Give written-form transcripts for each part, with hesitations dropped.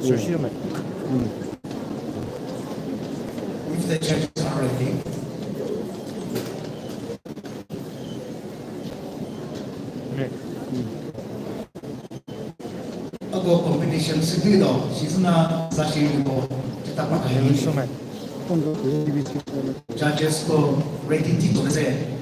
조심해. If the judges are ready, 네. ago competition sigido sisna sashi ko kita pakai 조심해. judges ko rating ti ko se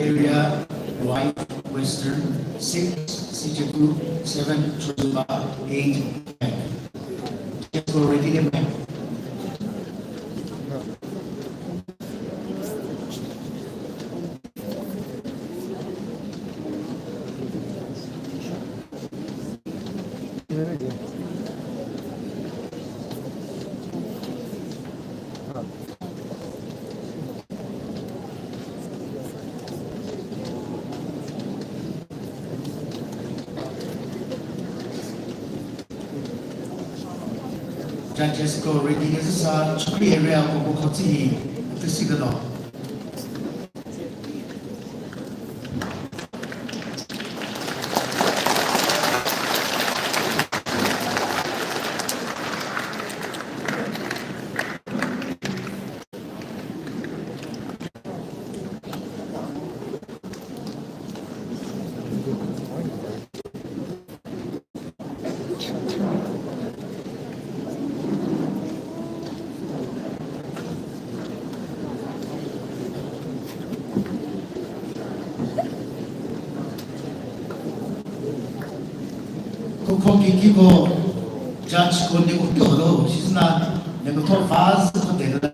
area right western 6 CJ2 7 Choba 8 just go ready them back. Judges go ready this is a chukri area ko ko ti sigido ko ki ko judge ko ni ko do sisna ne ko to faz ko de do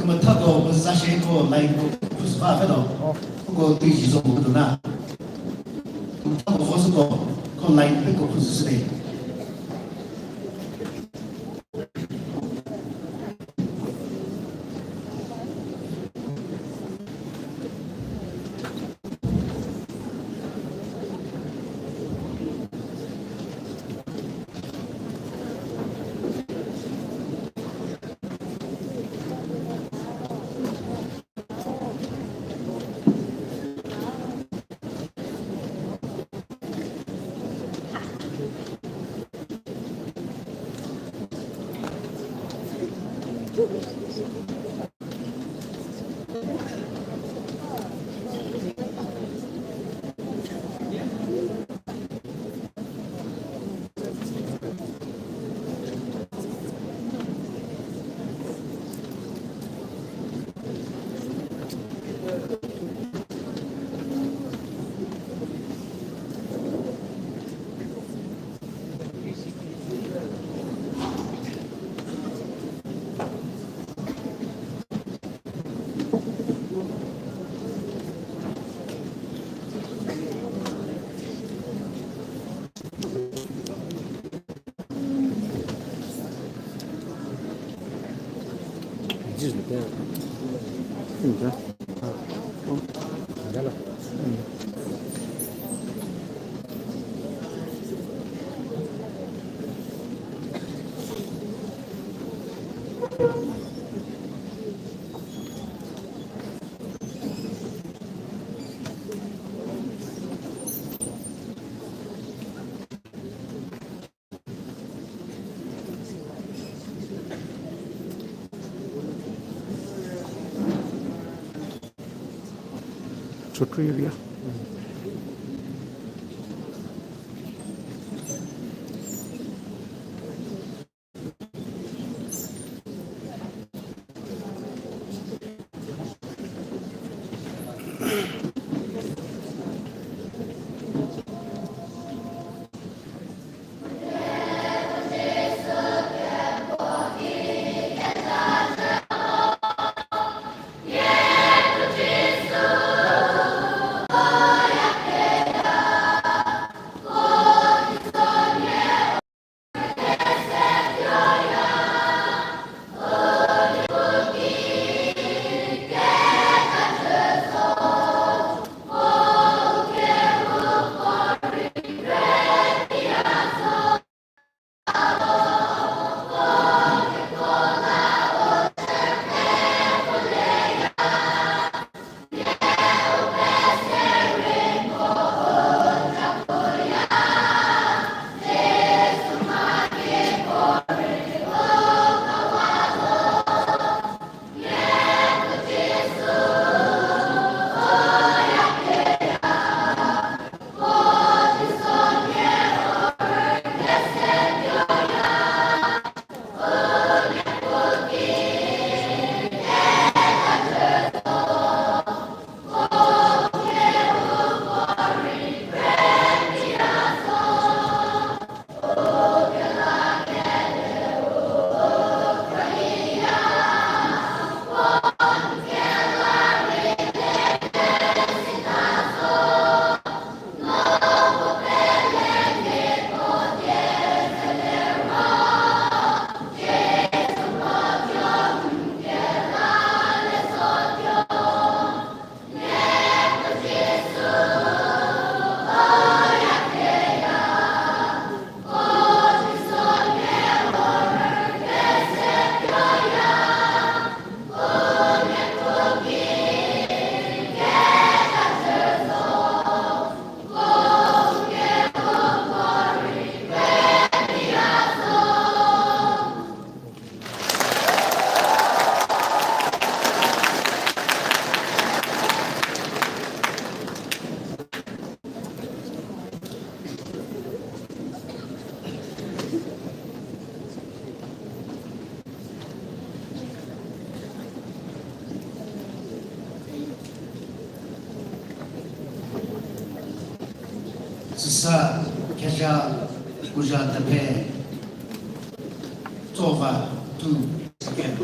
그러면 타도 무슨 사실 거 라이브 부스가 해도 그거 뒤지 좀 그러나 그럼 타도 거기서 그 라이브 뺏고 부스래 진짜? 잘라. 저쪽 일이야. Sisa Kesha Guja Tepe Tova Tu again.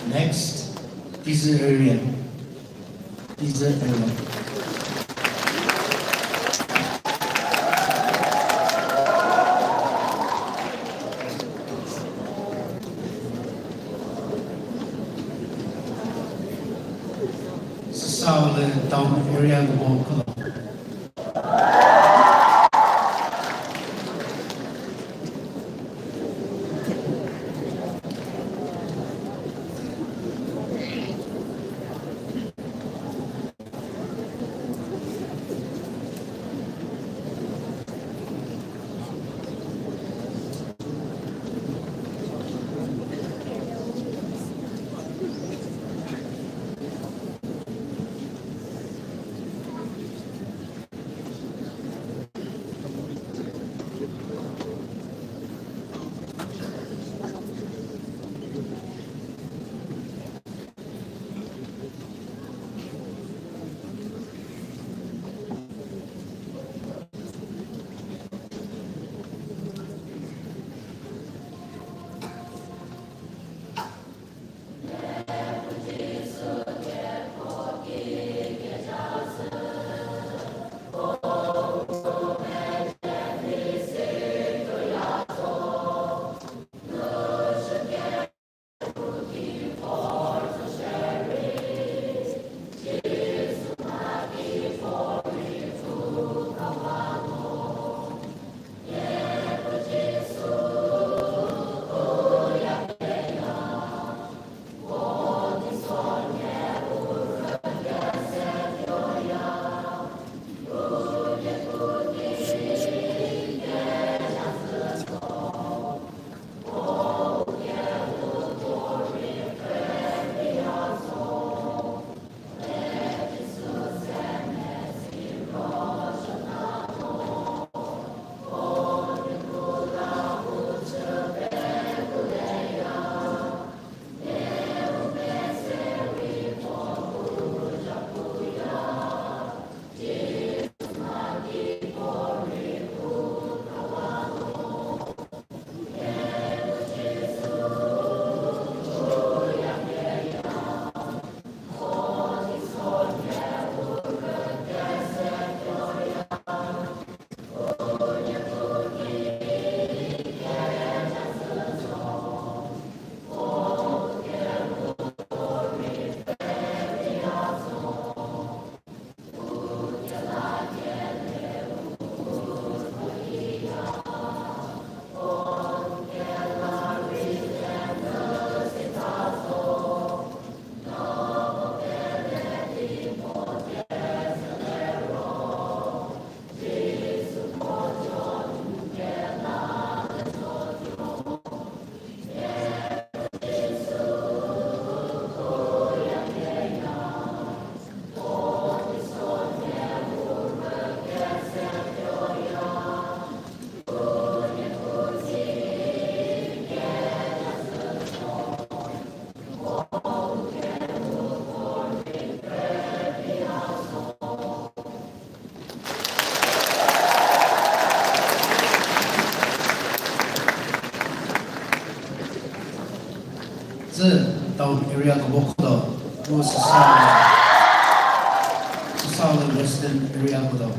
Next, this area. This area. South down area of Bangkok. 这到 area 个我看到，我是上了 Western area 个到。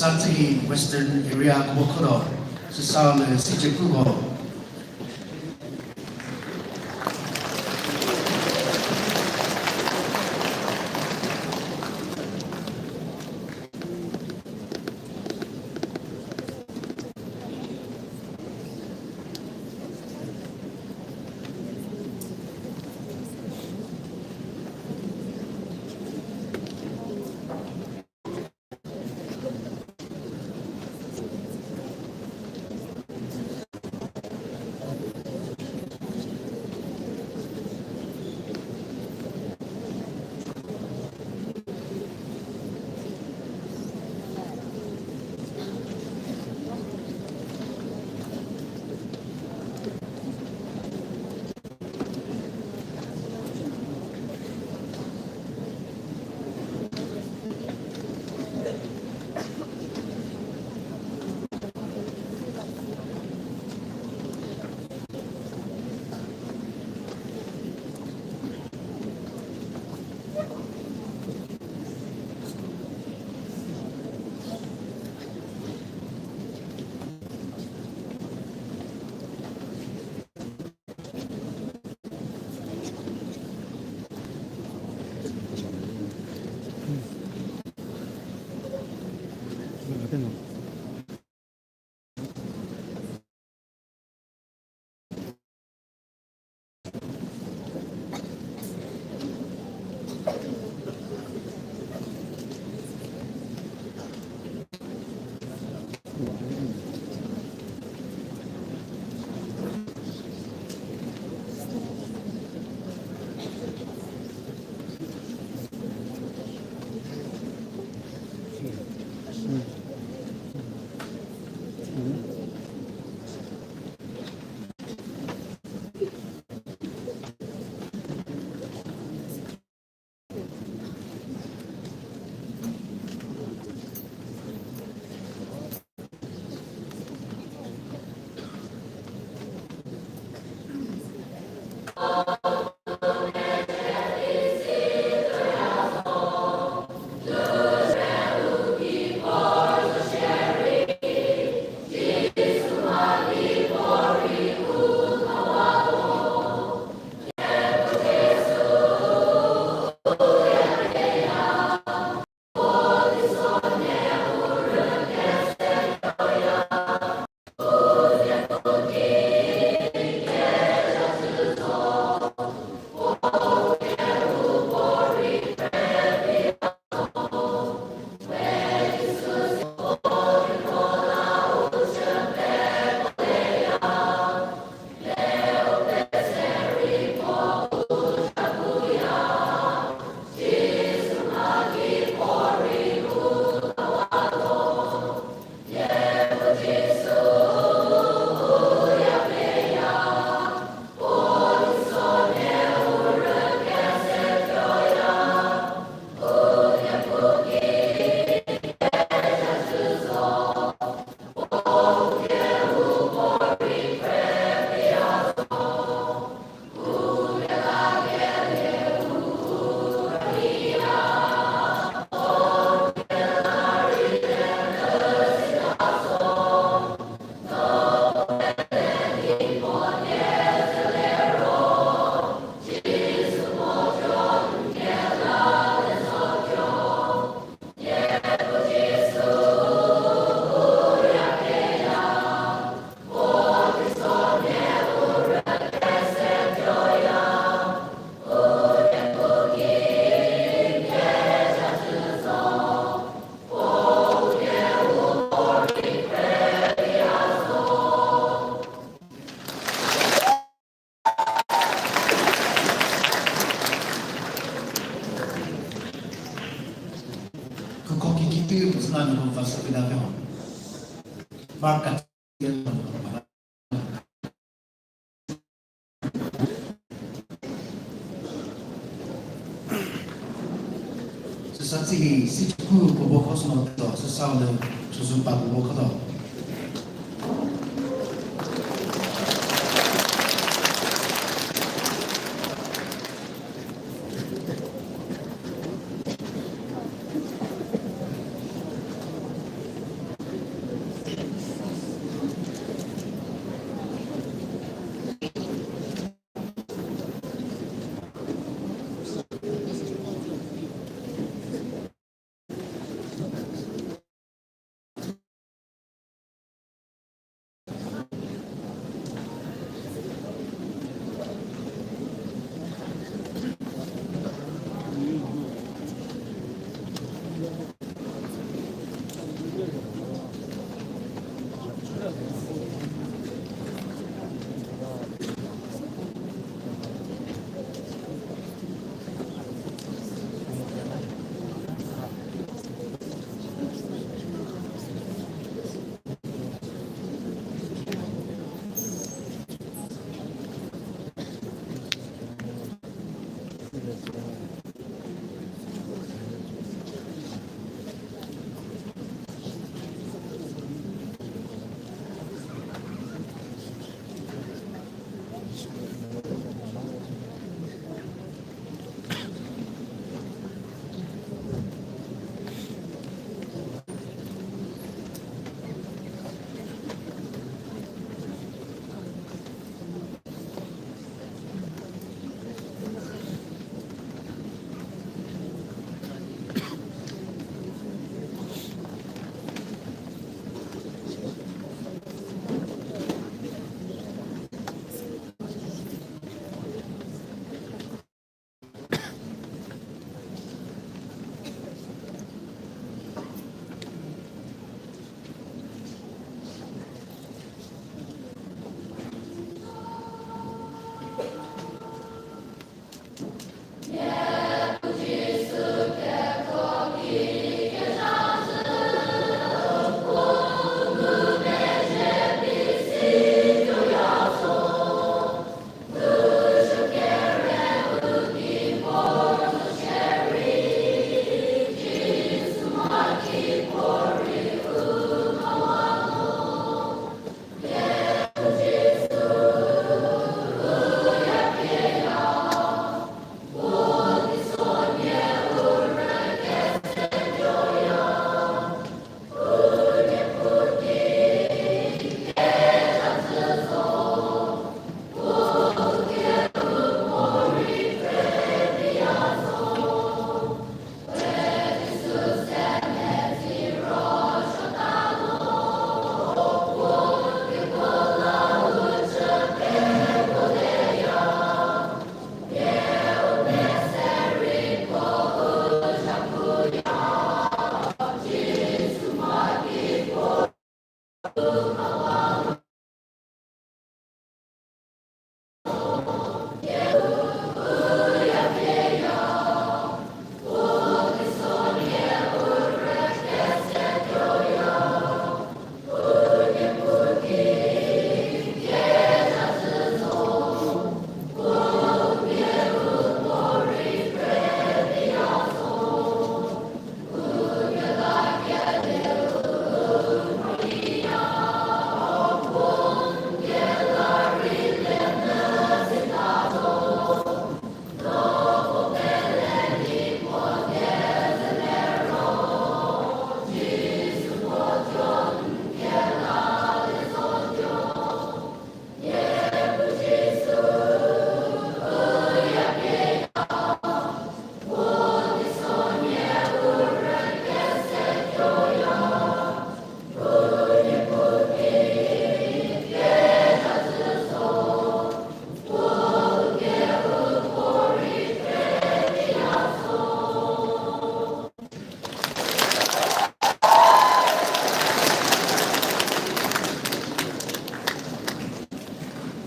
上这个 Western area 我看到是上了世界各国。그 거기 깊이 무슨 하는 것 같습니다. 막 같은是说自己是不不考什么的，是上的就是把不考到。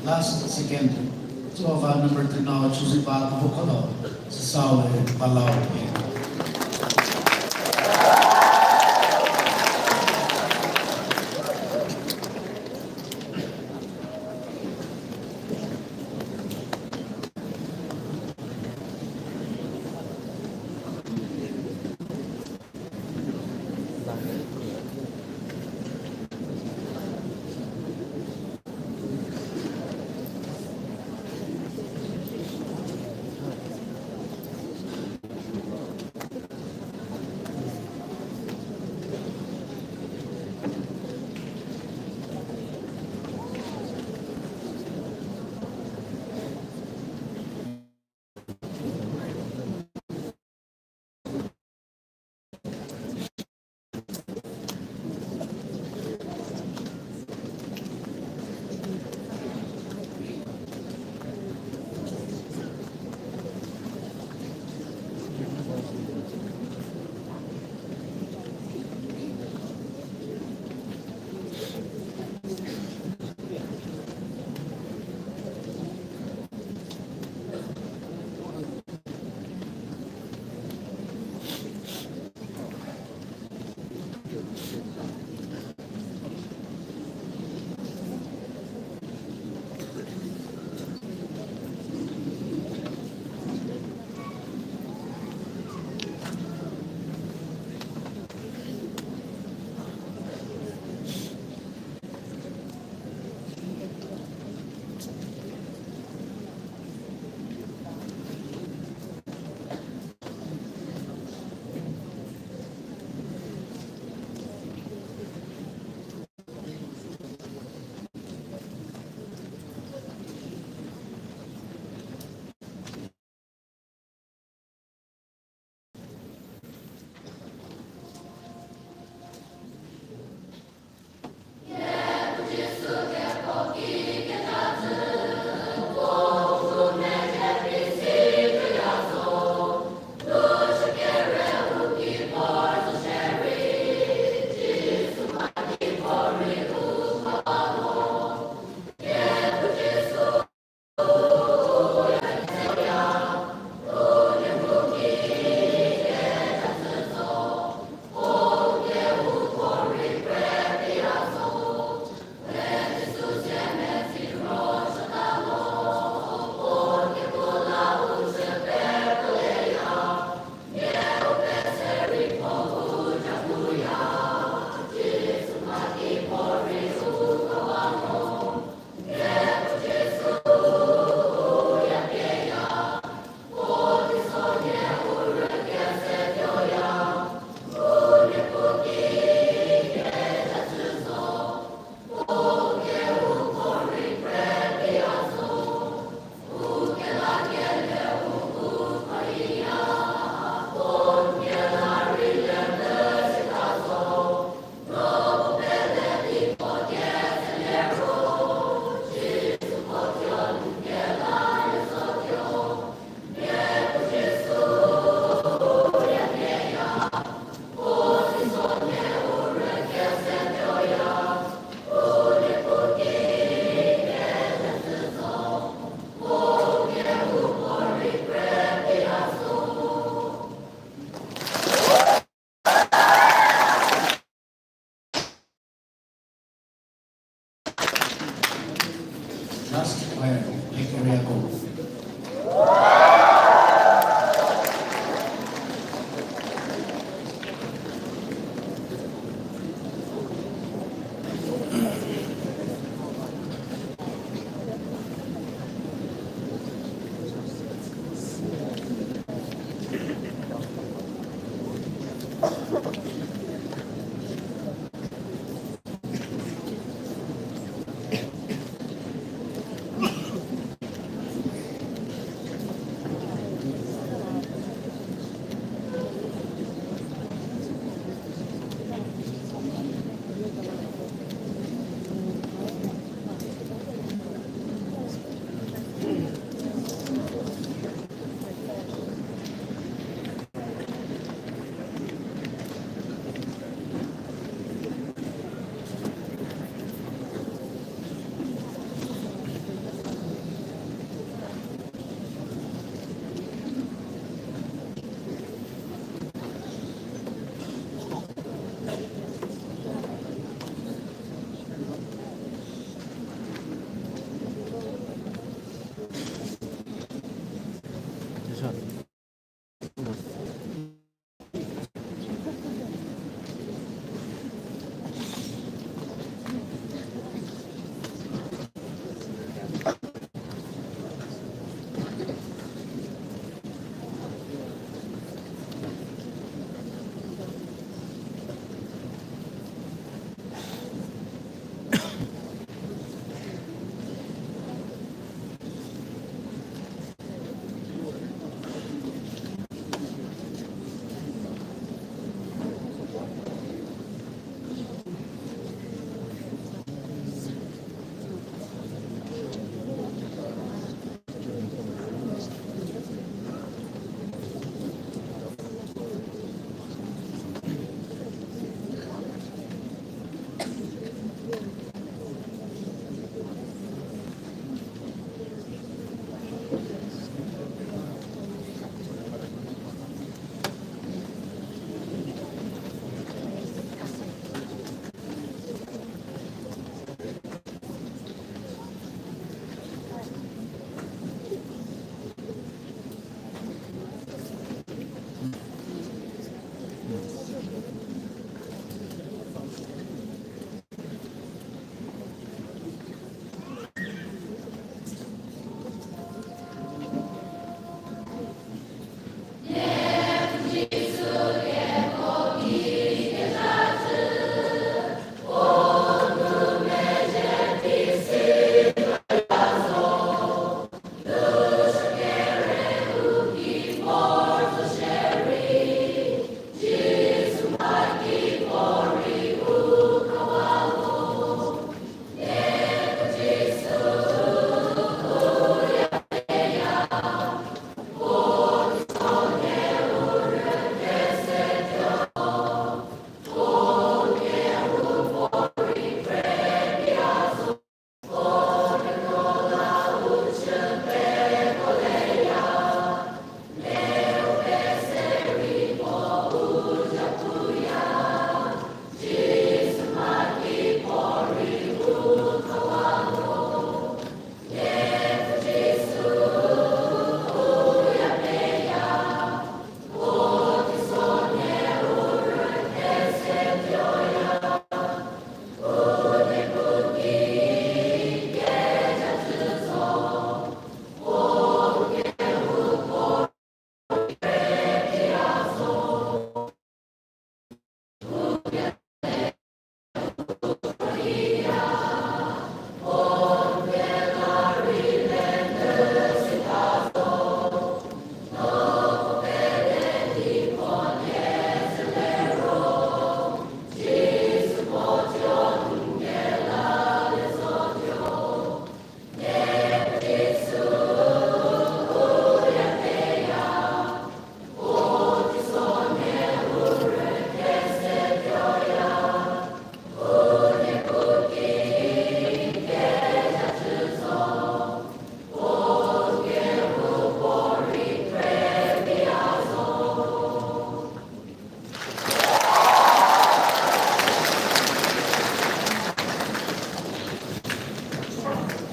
Last second, two of our number 3 now choosing back vocal sa Saul Palau. last where Victoria go.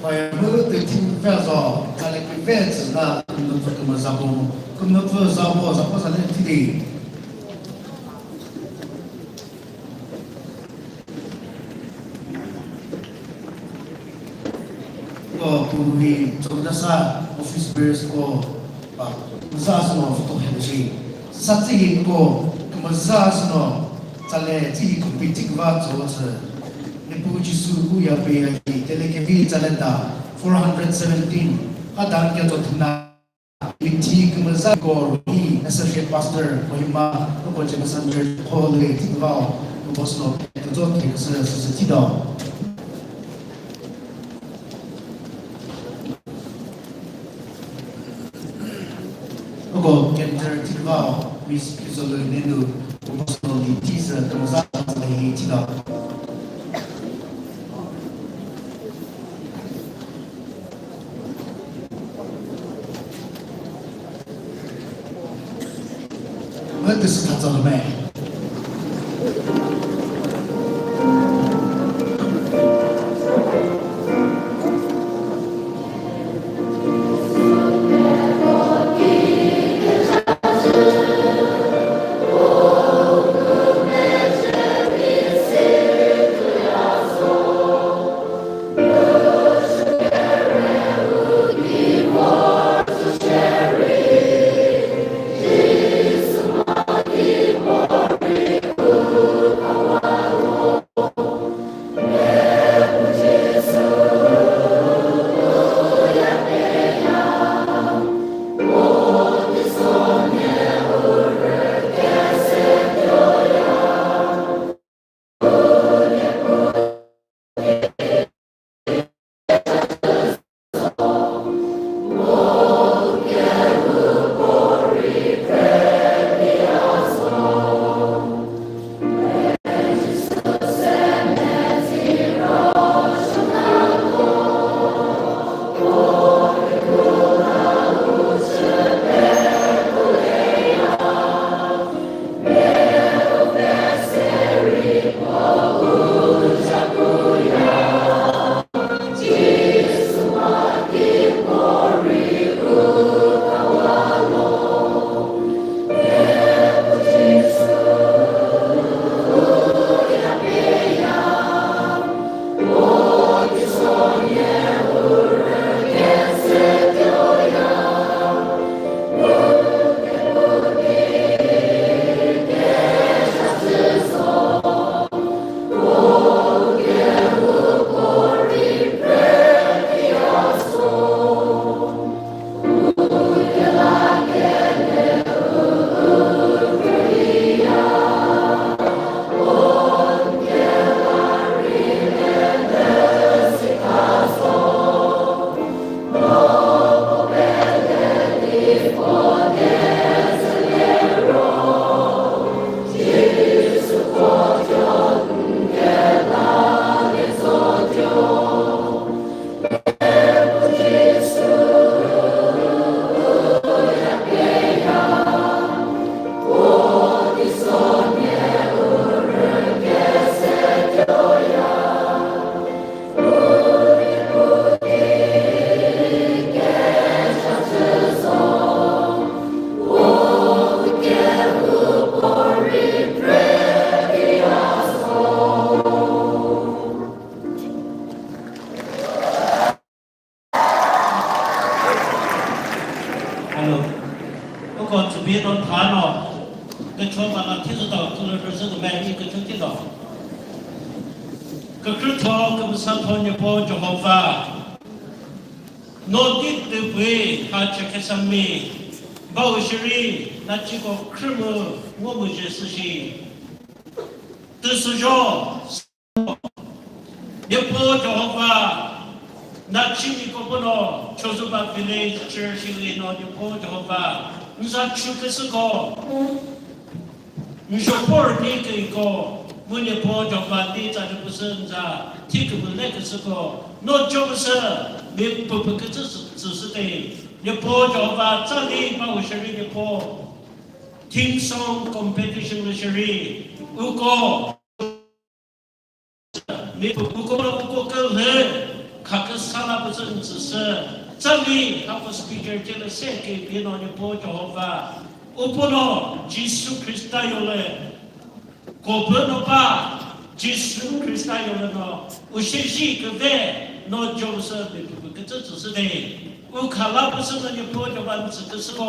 Bởi mơ từ thiên phép rõ, ta lại cái phép chỉ là cầm nốt vật cầm giáo bộ, cầm nốt vật giáo bộ sẽ lên thì đi. Có tụi mình trong đất xa, office bears có, ra số nó phụ thuộc hết gì. Sát chỉ có, cầm ra số nó, ta lại chỉ có bị tích vào chỗ chứ. Ibu Jisu ya pe telekevi jalenda 417 hadang ya totna iti kemaza go hi associate pastor Mohima ko je messenger hole tikwa bosno to ke se tido ko kenter tikwa mis kizolo nenu bosno ni tisa kemaza hi tido This is God's on the man. Team song competition shari uko mi uko uko ke le khak sala 不是只是证明他不是比较这个献给别人的波着吧？我不能耶稣基督有了，我不能把耶稣基督有了呢，我学习个呗，那就是不这只是的，我看了不是那你波着吧，这个是个。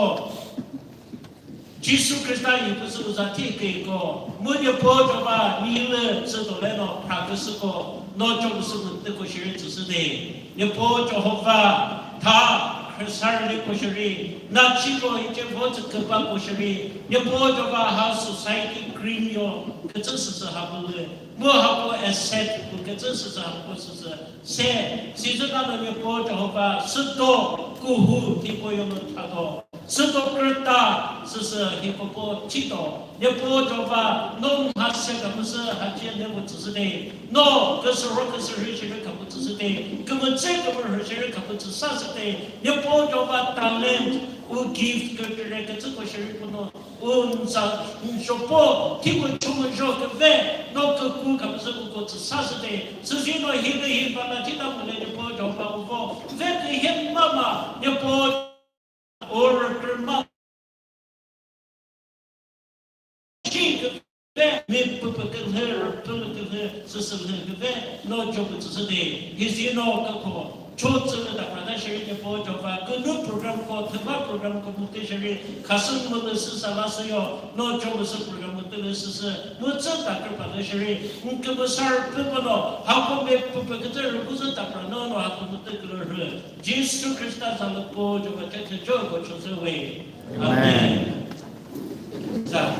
耶稣基督也不是我在提给个，我就波着吧，你了知道来了，他不是个，那就是那个学只是的，你波着好吧，他。Sarili kushari, na chiko ite vote kaba kushari, ye bodo ba ha society green yo, kata sa habule, mo habo asset, kata sa habo sa se, season na ye bodo ba, sudo kuhu tipo yo tado, sudo kerta, sa hipopo tito, ye bodo ba, no hase kamusa haji ne mo tsde, no kasro kasri kamu tsde, kamu check kamu hse kamu tsasde, ye bodo ba talent u gift que le que tu coches pour nous on ça un chapeau qui vous chôme jour que fait non que coup comme ça vous ça c'était ceci non il va la tita pour les bodo ba vous fait que mama ye bodo or que mama mais pour que ce non je peux te dire ici non que 초점을 담아다 시리즈 보조가 그는 프로그램 거 특별 프로그램 거 무대시리 가슴 모두 쓰사라서요 너 저부서 프로그램 무대를 쓰서 무슨 답을 받으시리 그 무살 부분로 하고 몇 부분 그들 무슨 답을 너너 하고 무대 그를 예수 그리스도 살로 보조가 대체 저거 초서왜 아멘 자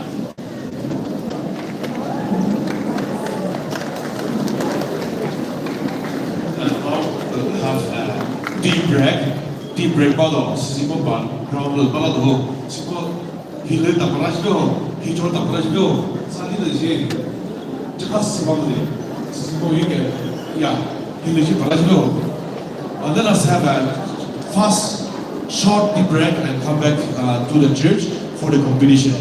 deep break bottle, simple ban, round the bottle, simple, he let the parashio, he told the parashio, Sunday the Jay, just simple, you get, yeah, he let you parashio. And then us have a fast, short deep break and come back to the church for the competition.